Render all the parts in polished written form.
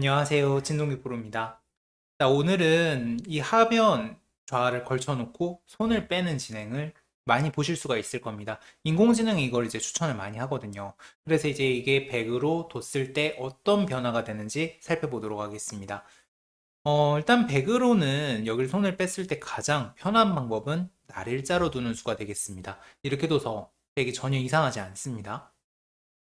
안녕하세요. 진동기 프로입니다. 자, 오늘은 이 하변 좌를 걸쳐놓고 손을 빼는 진행을 많이 보실 수가 있을 겁니다. 인공지능이 이걸 이제 추천을 많이 하거든요. 그래서 이제 이게 100으로 뒀을 때 어떤 변화가 되는지 살펴보도록 하겠습니다. 일단 100으로는 여기를 손을 뺐을 때 가장 편한 방법은 날일자로 두는 수가 되겠습니다. 이렇게 둬서 100이 전혀 이상하지 않습니다.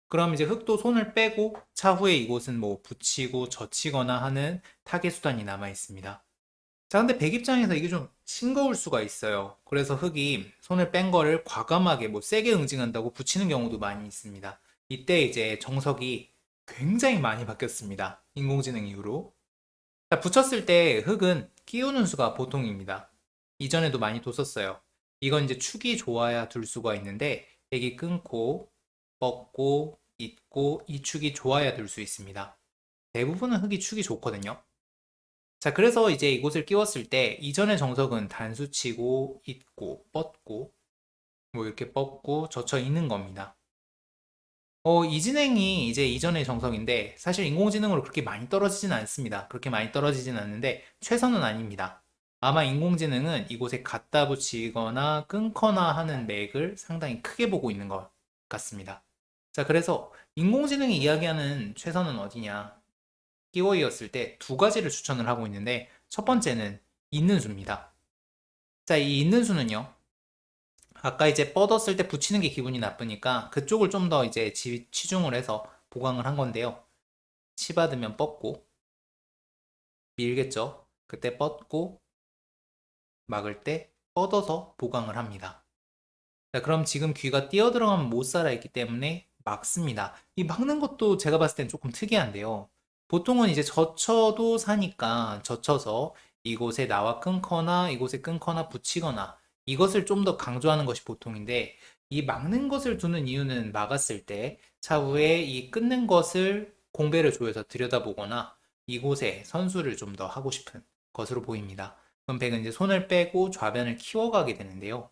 그럼 이제 흙도 손을 빼고 차후에 이곳은 뭐 붙이고 젖히거나 하는 타겟 수단이 남아 있습니다. 자, 근데 백 입장에서 이게 좀 싱거울 수가 있어요. 그래서 흙이 손을 뺀 거를 과감하게 뭐 세게 응징한다고 붙이는 경우도 많이 있습니다. 이때 이제 정석이 굉장히 많이 바뀌었습니다. 인공지능 이후로. 자, 붙였을 때 흙은 끼우는 수가 보통입니다. 이전에도 많이 뒀었어요. 이건 이제 축이 좋아야 둘 수가 있는데 백이 끊고 뻗고 잇고 이 축이 좋아야 둘 수 있습니다. 대부분은 흙이 축이 좋거든요. 자, 그래서 이제 이곳을 끼웠을 때 이전의 정석은 단수치고 잇고 뻗고 뭐 이렇게 뻗고 젖혀 있는 겁니다. 이 진행이 이제 이전의 정석인데 사실 인공지능으로 그렇게 많이 떨어지진 않습니다. 그렇게 많이 떨어지진 않는데 최선은 아닙니다. 아마 인공지능은 이곳에 갖다 붙이거나 끊거나 하는 맥을 상당히 크게 보고 있는 것 같습니다. 자, 그래서 인공지능이 이야기하는 최선은 어디냐? 키워이였을 때 두 가지를 추천을 하고 있는데 첫 번째는 있는 수입니다. 자, 이 있는 수는요. 아까 이제 뻗었을 때 붙이는 게 기분이 나쁘니까 그쪽을 좀 더 이제 치중을 해서 보강을 한 건데요. 치 받으면 뻗고 밀겠죠. 그때 뻗고 막을 때 뻗어서 보강을 합니다. 자, 그럼 지금 귀가 뛰어 들어가면 못 살아 있기 때문에 막습니다. 이 막는 것도 제가 봤을 땐 조금 특이한데요. 보통은 이제 젖혀도 사니까 젖혀서 이곳에 나와 끊거나 이곳에 끊거나 붙이거나 이것을 좀 더 강조하는 것이 보통인데 이 막는 것을 두는 이유는 막았을 때 차후에 이 끊는 것을 공배를 조여서 들여다보거나 이곳에 선수를 좀 더 하고 싶은 것으로 보입니다. 그럼 백은 이제 손을 빼고 좌변을 키워가게 되는데요.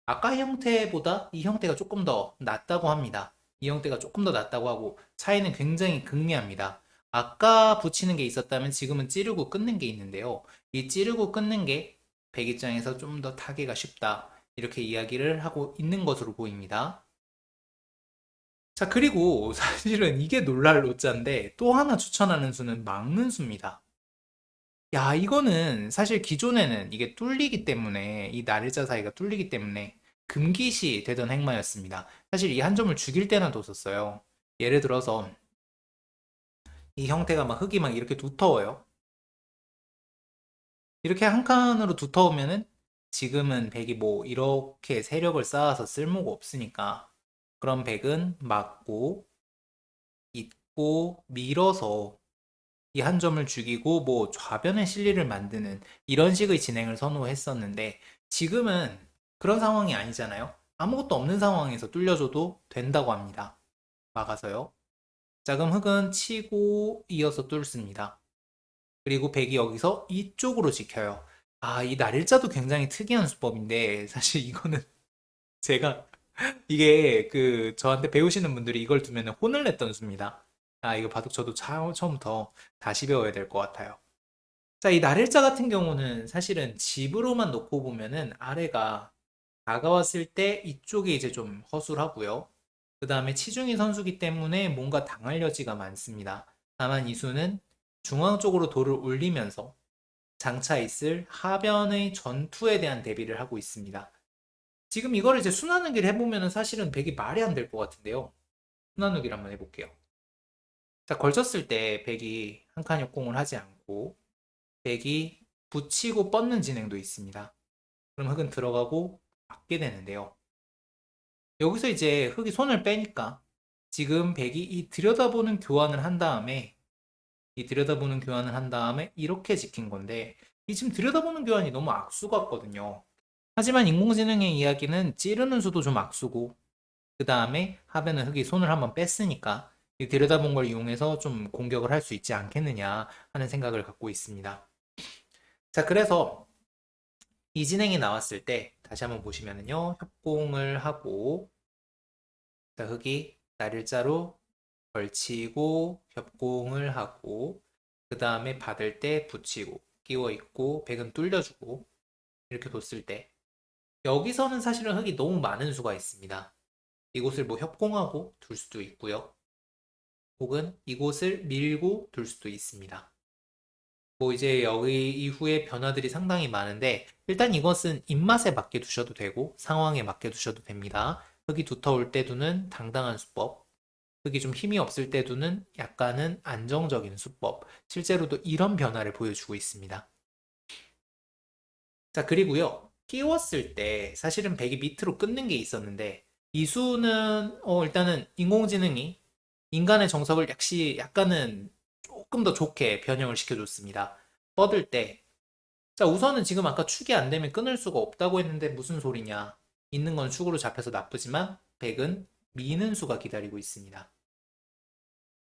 아까 형태보다 이 형태가 조금 더 낫다고 합니다. 이 형태가 조금 더 낫다고 하고 차이는 굉장히 극미합니다. 아까 붙이는 게 있었다면 지금은 찌르고 끊는 게 있는데요. 이 찌르고 끊는 게 백 입장에서 좀 더 타개가 쉽다. 이렇게 이야기를 하고 있는 것으로 보입니다. 자, 그리고 사실은 이게 놀랄 오자인데 또 하나 추천하는 수는 막는 수입니다. 야, 이거는 사실 기존에는 이게 뚫리기 때문에, 이 날일자 사이가 뚫리기 때문에 금기시 되던 행마였습니다. 사실 이 한 점을 죽일 때나 뒀었어요. 예를 들어서 이 형태가 막 흙이 막 이렇게 두터워요. 이렇게 한 칸으로 두터우면은 지금은 백이 뭐 이렇게 세력을 쌓아서 쓸모가 없으니까 그런 백은 막고 잇고 밀어서 이 한 점을 죽이고 뭐 좌변의 실리를 만드는 이런 식의 진행을 선호했었는데 지금은 그런 상황이 아니잖아요. 아무것도 없는 상황에서 뚫려줘도 된다고 합니다. 막아서요. 자, 그럼 흙은 치고 이어서 뚫습니다. 그리고 백이 여기서 이쪽으로 지켜요. 아, 이 날일자도 굉장히 특이한 수법인데 사실 이거는 제가 이게 그 저한테 배우시는 분들이 이걸 두면 혼을 냈던 수입니다. 아, 이거 바둑 저도 처음부터 다시 배워야 될 것 같아요. 자, 이 날일자 같은 경우는 사실은 집으로만 놓고 보면은 아래가 다가왔을 때 이쪽이 이제 좀 허술하고요. 그 다음에 치중이 선수기 때문에 뭔가 당할 여지가 많습니다. 다만 이 수는 중앙 쪽으로 돌을 올리면서 장차 있을 하변의 전투에 대한 대비를 하고 있습니다. 지금 이거를 이제 순환우기를 해보면은 사실은 백이 말이 안 될 것 같은데요. 순환우기를 한번 해볼게요. 자, 걸쳤을 때 백이 한 칸 역공을 하지 않고 백이 붙이고 뻗는 진행도 있습니다. 그럼 흙은 들어가고 맞게 되는데요. 여기서 이제 흙이 손을 빼니까 지금 백이 이 들여다보는 교환을 한 다음에 이 들여다보는 교환을 한 다음에 이렇게 지킨 건데 이 지금 들여다보는 교환이 너무 악수 같거든요. 하지만 인공지능의 이야기는 찌르는 수도 좀 악수고 그 다음에 하변은 흙이 손을 한번 뺐으니까 이 들여다본 걸 이용해서 좀 공격을 할 수 있지 않겠느냐 하는 생각을 갖고 있습니다. 자, 그래서 이 진행이 나왔을 때 다시 한번 보시면은요. 협공을 하고 자, 흙이 날일자로 걸치고 협공을 하고 그 다음에 받을 때 붙이고 끼워 있고 백은 뚫려주고 이렇게 뒀을 때 여기서는 사실은 흙이 너무 많은 수가 있습니다. 이곳을 뭐 협공하고 둘 수도 있고요. 혹은 이곳을 밀고 둘 수도 있습니다. 뭐 이제 여기 이후에 변화들이 상당히 많은데 일단 이것은 입맛에 맞게 두셔도 되고 상황에 맞게 두셔도 됩니다. 흙이 두터울 때 두는 당당한 수법, 흙이 좀 힘이 없을 때 두는 약간은 안정적인 수법, 실제로도 이런 변화를 보여주고 있습니다. 자, 그리고요. 끼웠을 때 사실은 백이 밑으로 끊는 게 있었는데 이 수는 일단은 인공지능이 인간의 정석을 역시 약간은 조금 더 좋게 변형을 시켜줬습니다. 뻗을 때 자, 우선은 지금 아까 축이 안 되면 끊을 수가 없다고 했는데 무슨 소리냐. 있는 건 축으로 잡혀서 나쁘지만 백은 미는 수가 기다리고 있습니다.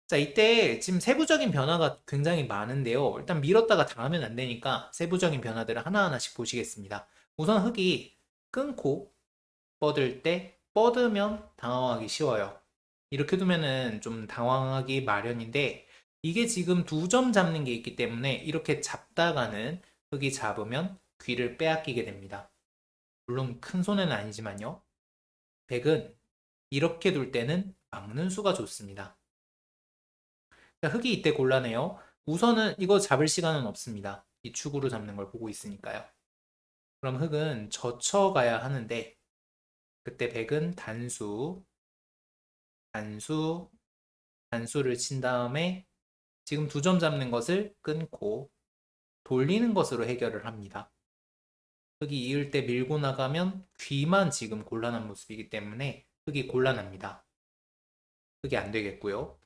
자, 이때 지금 세부적인 변화가 굉장히 많은데요. 일단 밀었다가 당하면 안 되니까 세부적인 변화들을 하나하나씩 보시겠습니다. 우선 흙이 끊고 뻗을 때 뻗으면 당황하기 쉬워요. 이렇게 두면은 좀 당황하기 마련인데 이게 지금 2점 잡는 게 있기 때문에 이렇게 잡다가는 흙이 잡으면 귀를 빼앗기게 됩니다. 물론 큰 손해는 아니지만요. 백은 이렇게 둘 때는 막는 수가 좋습니다. 자, 흙이 이때 곤란해요. 우선은 이거 잡을 시간은 없습니다. 이 축으로 잡는 걸 보고 있으니까요. 그럼 흙은 젖혀가야 하는데 그때 백은 단수, 단수, 단수를 친 다음에 지금 2점 잡는 것을 끊고 돌리는 것으로 해결을 합니다. 흙이 이을 때 밀고 나가면 귀만 지금 곤란한 모습이기 때문에 흙이 곤란합니다. 흙이 안 되겠고요.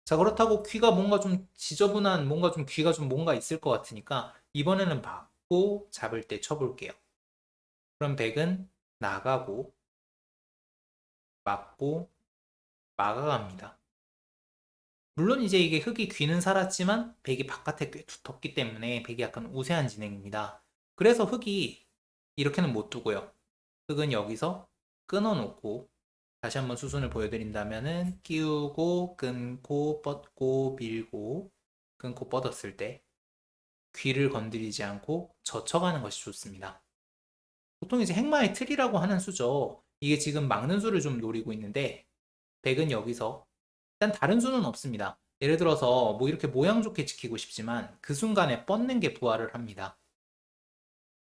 자, 그렇다고 귀가 뭔가 좀 지저분한, 뭔가 좀 귀가 좀 뭔가 있을 것 같으니까 이번에는 받고 잡을 때 쳐볼게요. 그럼 백은 나가고 맞고 막아갑니다. 물론 이제 이게 흙이 귀는 살았지만 백이 바깥에 꽤 두텁기 때문에 백이 약간 우세한 진행입니다. 그래서 흙이 이렇게는 못 두고요. 흙은 여기서 끊어놓고 다시 한번 수순을 보여드린다면은 끼우고 끊고 뻗고 밀고 끊고 뻗었을 때 귀를 건드리지 않고 젖혀가는 것이 좋습니다. 보통 이제 행마의 틀이라고 하는 수죠. 이게 지금 막는 수를 좀 노리고 있는데 백은 여기서 일단 다른 수는 없습니다. 예를 들어서 뭐 이렇게 모양 좋게 지키고 싶지만 그 순간에 뻗는 게 부활을 합니다.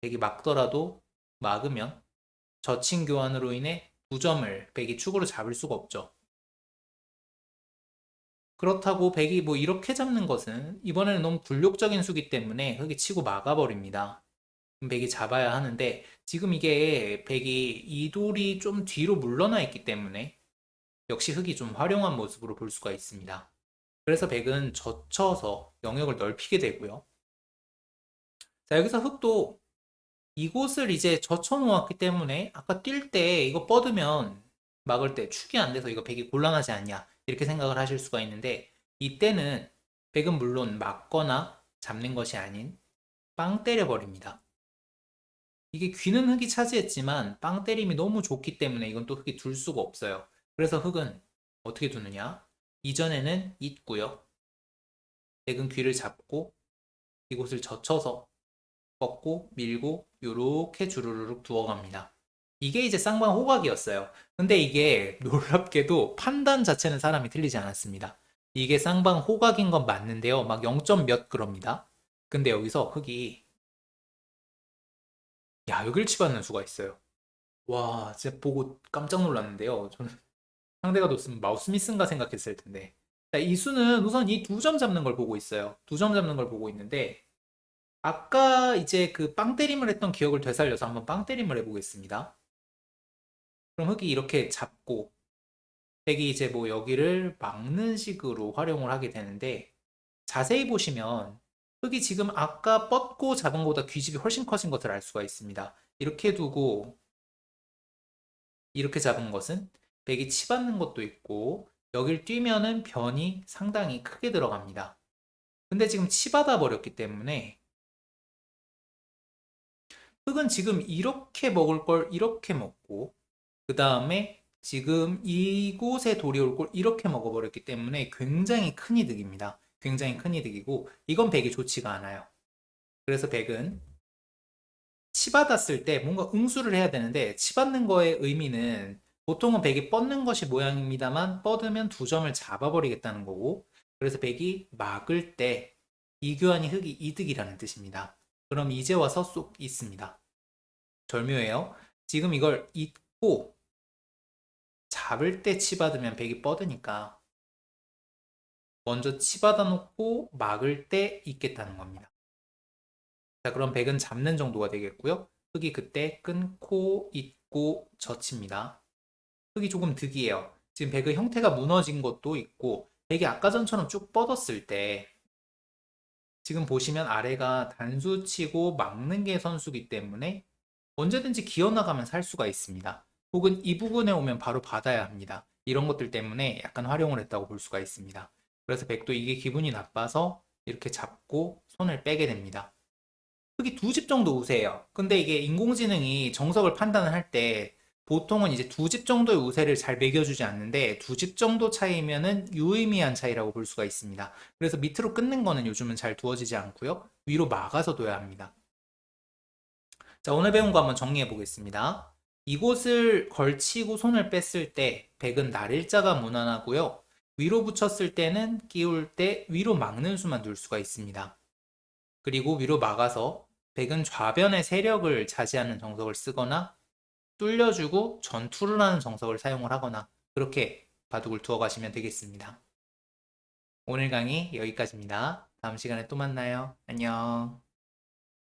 백이 막더라도 막으면 저칭 교환으로 인해 2점을 백이 축으로 잡을 수가 없죠. 그렇다고 백이 뭐 이렇게 잡는 것은 이번에는 너무 굴욕적인 수기 때문에 흙이 치고 막아버립니다. 백이 잡아야 하는데 지금 이게 백이 이 돌이 좀 뒤로 물러나 있기 때문에 역시 흙이 좀 활용한 모습으로 볼 수가 있습니다. 그래서 백은 젖혀서 영역을 넓히게 되고요. 자, 여기서 흙도 이곳을 이제 젖혀 놓았기 때문에 아까 뛸 때 이거 뻗으면 막을 때 축이 안 돼서 이거 백이 곤란하지 않냐 이렇게 생각을 하실 수가 있는데 이때는 백은 물론 막거나 잡는 것이 아닌 빵 때려버립니다. 이게 귀는 흙이 차지했지만 빵 때림이 너무 좋기 때문에 이건 또 흙이 둘 수가 없어요. 그래서 흙은 어떻게 두느냐? 이전에는 있고요. 백은 귀를 잡고 이곳을 젖혀서 꺾고 밀고 요렇게 주르륵 두어갑니다. 이게 이제 쌍방 호각이었어요. 근데 이게 놀랍게도 판단 자체는 사람이 틀리지 않았습니다. 이게 쌍방 호각인 건 맞는데요. 막 0. 몇 그럽니다. 근데 여기서 흙이 야육을 치받는 수가 있어요. 와, 진짜 보고 깜짝 놀랐는데요. 저는 상대가 뒀으면 마우스미스인가 생각했을 텐데. 자, 이 수는 우선 이 2점 잡는 걸 보고 있어요. 2점 잡는 걸 보고 있는데 아까 이제 그 빵 때림을 했던 기억을 되살려서 한번 빵 때림을 해보겠습니다. 그럼 흙이 이렇게 잡고 백이 이제 뭐 여기를 막는 식으로 활용을 하게 되는데 자세히 보시면 흙이 지금 아까 뻗고 잡은 것보다 귀집이 훨씬 커진 것을 알 수가 있습니다. 이렇게 두고 이렇게 잡은 것은 백이 치받는 것도 있고 여길 뛰면은 변이 상당히 크게 들어갑니다. 근데 지금 치받아 버렸기 때문에 흙은 지금 이렇게 먹을 걸 이렇게 먹고 그 다음에 지금 이곳에 돌이 올 걸 이렇게 먹어버렸기 때문에 굉장히 큰 이득입니다. 굉장히 큰 이득이고 이건 백이 좋지가 않아요. 그래서 백은 치받았을 때 뭔가 응수를 해야 되는데 치받는 거의 의미는 보통은 백이 뻗는 것이 모양입니다만 뻗으면 두 점을 잡아버리겠다는 거고 그래서 백이 막을 때 이교환이 흙이 이득이라는 뜻입니다. 그럼 이제 와서 쏙 있습니다. 절묘해요. 지금 이걸 잇고 잡을 때 치받으면 백이 뻗으니까 먼저 치받아 놓고 막을 때 있겠다는 겁니다. 자, 그럼 백은 잡는 정도가 되겠고요. 흙이 그때 끊고 잇고 젖힙니다. 흙이 조금 득이에요. 지금 백의 형태가 무너진 것도 있고 백이 아까 전처럼 쭉 뻗었을 때 지금 보시면 아래가 단수치고 막는 게 선수기 때문에 언제든지 기어나가면 살 수가 있습니다. 혹은 이 부분에 오면 바로 받아야 합니다. 이런 것들 때문에 약간 활용을 했다고 볼 수가 있습니다. 그래서 백도 이게 기분이 나빠서 이렇게 잡고 손을 빼게 됩니다. 흙이 두 집 정도 우세해요. 근데 이게 인공지능이 정석을 판단을 할 때 보통은 이제 두 집 정도의 우세를 잘 매겨주지 않는데 두 집 정도 차이면은 유의미한 차이라고 볼 수가 있습니다. 그래서 밑으로 끊는 거는 요즘은 잘 두어지지 않고요. 위로 막아서 둬야 합니다. 자, 오늘 배운 거 한번 정리해 보겠습니다. 이곳을 걸치고 손을 뺐을 때 백은 날일자가 무난하고요. 위로 붙였을 때는 끼울 때 위로 막는 수만 둘 수가 있습니다. 그리고 위로 막아서 백은 좌변의 세력을 차지하는 정석을 쓰거나 뚫려주고 전투를 하는 정석을 사용을 하거나 그렇게 바둑을 두어 가시면 되겠습니다. 오늘 강의 여기까지입니다. 다음 시간에 또 만나요. 안녕.